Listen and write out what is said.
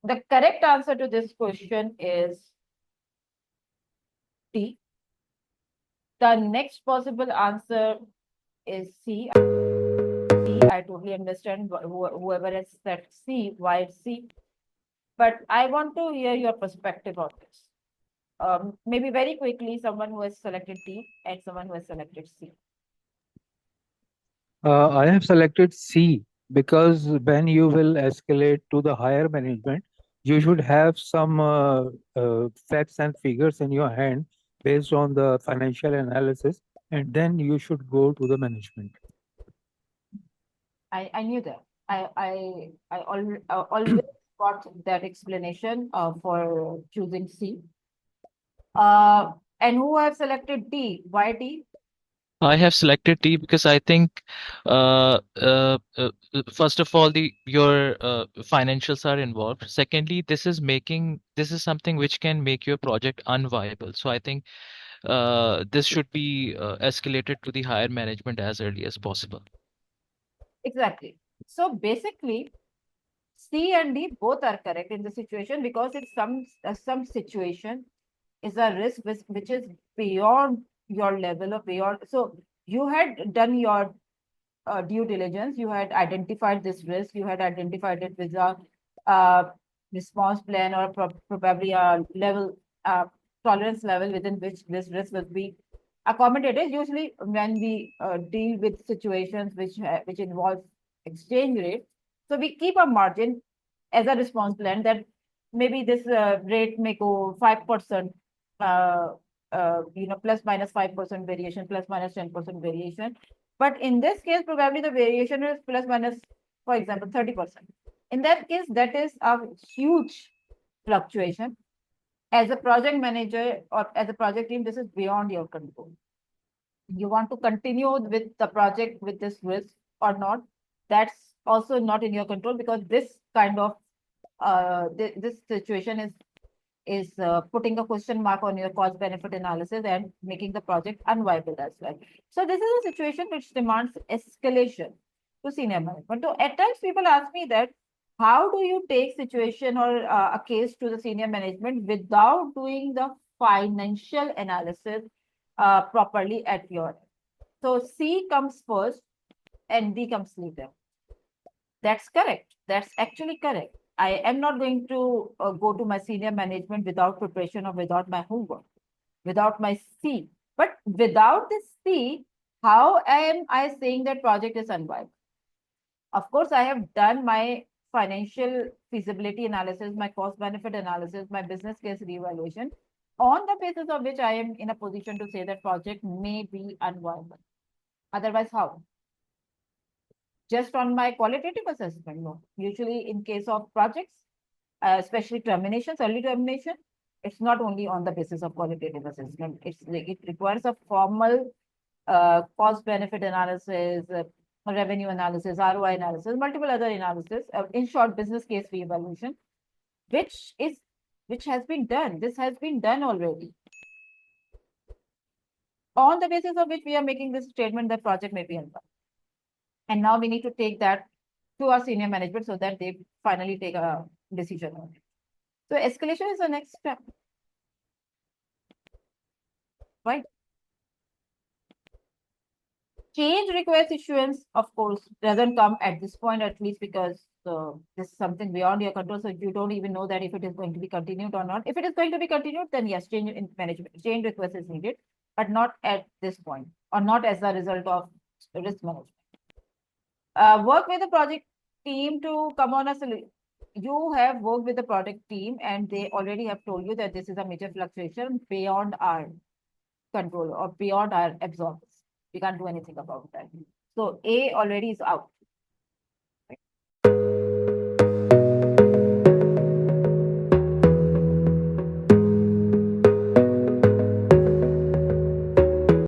The correct answer to this question is D. The next possible answer is C. I totally understand whoever has said C, why it's C. But I want to hear your perspective on this. Maybe very quickly, someone who has selected D and someone who has selected C. I have selected C because when you will escalate to the higher management, you should have some facts and figures in your hand based on the financial analysis, and then you should go to the management. I knew that. I always got that explanation for choosing C. And who have selected D? Why D? I have selected D because I think, first of all, the your financials are involved. Secondly, this is something which can make your project unviable. So I think this should be escalated to the higher management as early as possible. Exactly. So basically, C and D both are correct in the situation because it's some situation is a risk which is beyond your level of beyond. So you had done your due diligence, you had identified this risk, you had identified it with a uh, response plan or probably a level tolerance level within which this risk will be accommodated. Usually, when we deal with situations which involve exchange rate, so we keep a margin as a response plan that maybe this rate may go 5%, plus minus 5% variation, plus minus 10% variation. But in this case, probably the variation is plus minus, for example, 30%. In that case, that is a huge fluctuation. As a project manager or as a project team, this is beyond your control. You want to continue with the project with this risk or not, that's also not in your control because this kind of this situation is putting a question mark on your cost benefit analysis and making the project unviable as well. So this is a situation which demands escalation to senior management. So at times people ask me that how do you take situation or a case to the senior management without doing the financial analysis properly at your end. So C comes first and D comes later. That's correct. That's actually correct. I am not going to go to my senior management without preparation or without my homework, without my C. But without this C, how am I saying that project is unviable? Of course, I have done my financial feasibility analysis, my cost benefit analysis, my business case reevaluation, on the basis of which I am in a position to say that project may be unviable. Otherwise, how? Just on my qualitative assessment? No. Usually in case of projects, especially terminations, early termination, it's not only on the basis of qualitative assessment. It requires a formal cost benefit analysis, revenue analysis, ROI analysis, multiple other analysis. In short, business case reevaluation, which has been done. This has been done already. On the basis of which we are making this statement, the project may be unviable. And now we need to take that to our senior management so that they finally take a decision on it. So escalation is the next step. Right? Change request issuance, of course, doesn't come at this point, at least because this is something beyond your control. So you don't even know that if it is going to be continued or not. If it is going to be continued, then yes, change in management, change request is needed, but not at this point or not as a result of risk management. Work with the project team to come on a solution. You have worked with the project team and they already have told you that this is a major fluctuation beyond our control or beyond our absorbance. We can't do anything about that. So A already is out.